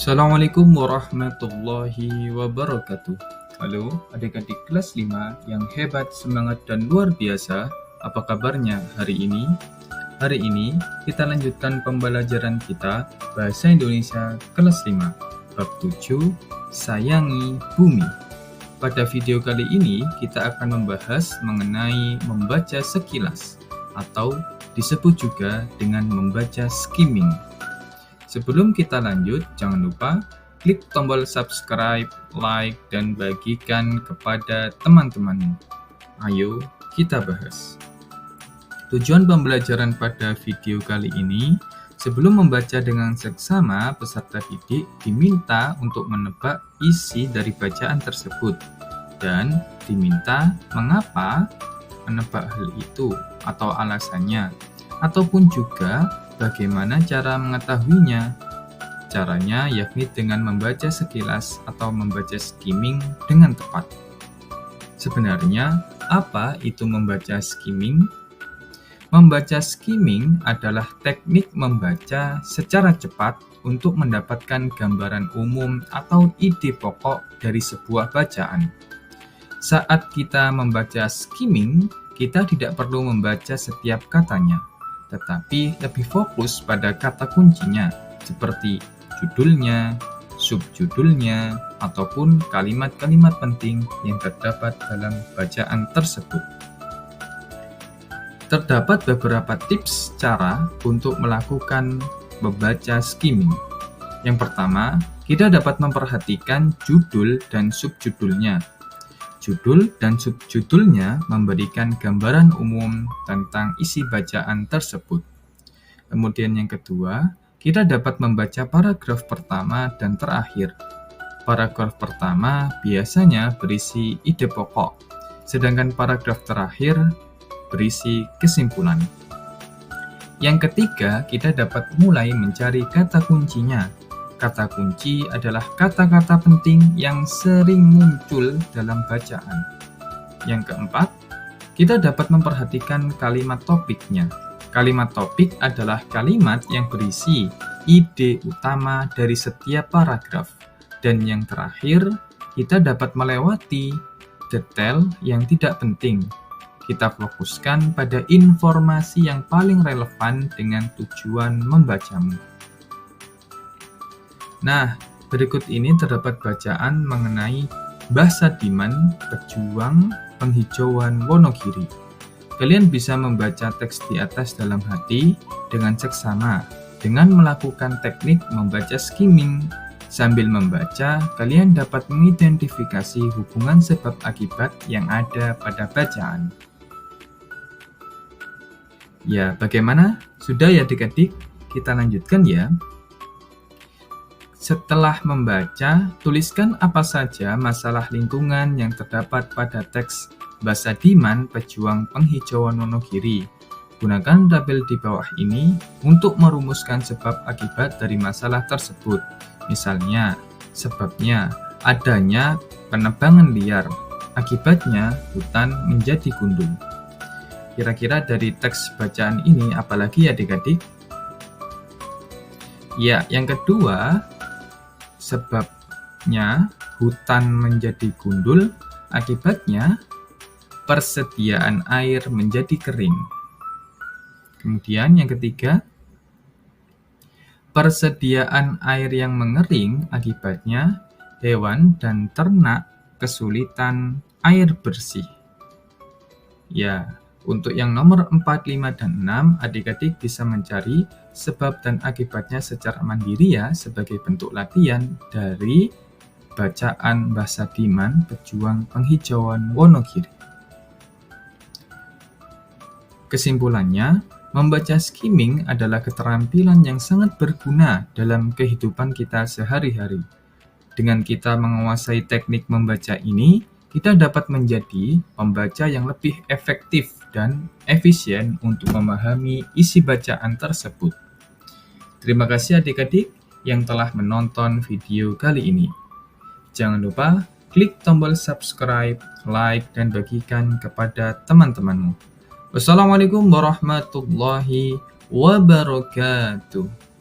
Assalamualaikum warahmatullahi wabarakatuh. Halo adik-adik kelas 5 yang hebat, semangat, dan luar biasa. Apa kabarnya hari ini? Hari ini kita lanjutkan pembelajaran kita Bahasa Indonesia kelas 5, bab 7, Sayangi Bumi. Pada video kali ini kita akan membahas mengenai membaca sekilas atau disebut juga dengan membaca skimming. Sebelum kita lanjut, jangan lupa klik tombol subscribe, like, dan bagikan kepada teman-temanmu. Ayo kita bahas. Tujuan pembelajaran pada video kali ini, sebelum membaca dengan seksama, peserta didik diminta untuk menebak isi dari bacaan tersebut dan diminta mengapa menebak hal itu atau alasannya, ataupun juga bagaimana cara mengetahuinya. Caranya yakni dengan membaca sekilas atau membaca skimming dengan tepat. Sebenarnya, apa itu membaca skimming? Membaca skimming adalah teknik membaca secara cepat untuk mendapatkan gambaran umum atau ide pokok dari sebuah bacaan. Saat kita membaca skimming, kita tidak perlu membaca setiap katanya, tetapi lebih fokus pada kata kuncinya, seperti judulnya, subjudulnya, ataupun kalimat-kalimat penting yang terdapat dalam bacaan tersebut. Terdapat beberapa tips cara untuk melakukan membaca skimming. Yang pertama, kita dapat memperhatikan judul dan subjudulnya. Judul dan subjudulnya memberikan gambaran umum tentang isi bacaan tersebut. Kemudian yang kedua, kita dapat membaca paragraf pertama dan terakhir. Paragraf pertama biasanya berisi ide pokok, sedangkan paragraf terakhir berisi kesimpulan. Yang ketiga, kita dapat mulai mencari kata kuncinya. Kata kunci adalah kata-kata penting yang sering muncul dalam bacaan. Yang keempat, kita dapat memperhatikan kalimat topiknya. Kalimat topik adalah kalimat yang berisi ide utama dari setiap paragraf. Dan yang terakhir, kita dapat melewati detail yang tidak penting. Kita fokuskan pada informasi yang paling relevan dengan tujuan membacamu. Nah, berikut ini terdapat bacaan mengenai Mbah Sadiman, pejuang penghijauan Wonogiri. Kalian bisa membaca teks di atas dalam hati dengan seksama, dengan melakukan teknik membaca skimming. Sambil membaca, kalian dapat mengidentifikasi hubungan sebab akibat yang ada pada bacaan. Ya, bagaimana? Sudah ya adik-adik? Kita lanjutkan ya. Setelah membaca, tuliskan apa saja masalah lingkungan yang terdapat pada teks Mbah Sadiman, pejuang penghijauan Wonogiri. Gunakan tabel di bawah ini untuk merumuskan sebab akibat dari masalah tersebut. Misalnya, sebabnya adanya penebangan liar, akibatnya hutan menjadi gundul. Kira-kira dari teks bacaan ini apalagi ya adik-adik? Ya, yang kedua, sebabnya hutan menjadi gundul, akibatnya persediaan air menjadi kering. Kemudian yang ketiga, persediaan air yang mengering, akibatnya hewan dan ternak kesulitan air bersih. Ya, untuk yang nomor 4, 5, dan 6, adik-adik bisa mencari sebab dan akibatnya secara mandiri ya, sebagai bentuk latihan dari bacaan Mbah Sadiman, pejuang penghijauan Wonogiri. Kesimpulannya, membaca skimming adalah keterampilan yang sangat berguna dalam kehidupan kita sehari-hari. Dengan kita menguasai teknik membaca ini, kita dapat menjadi pembaca yang lebih efektif dan efisien untuk memahami isi bacaan tersebut. Terima kasih adik-adik yang telah menonton video kali ini. Jangan lupa klik tombol subscribe, like, dan bagikan kepada teman-temanmu. Wassalamualaikum warahmatullahi wabarakatuh.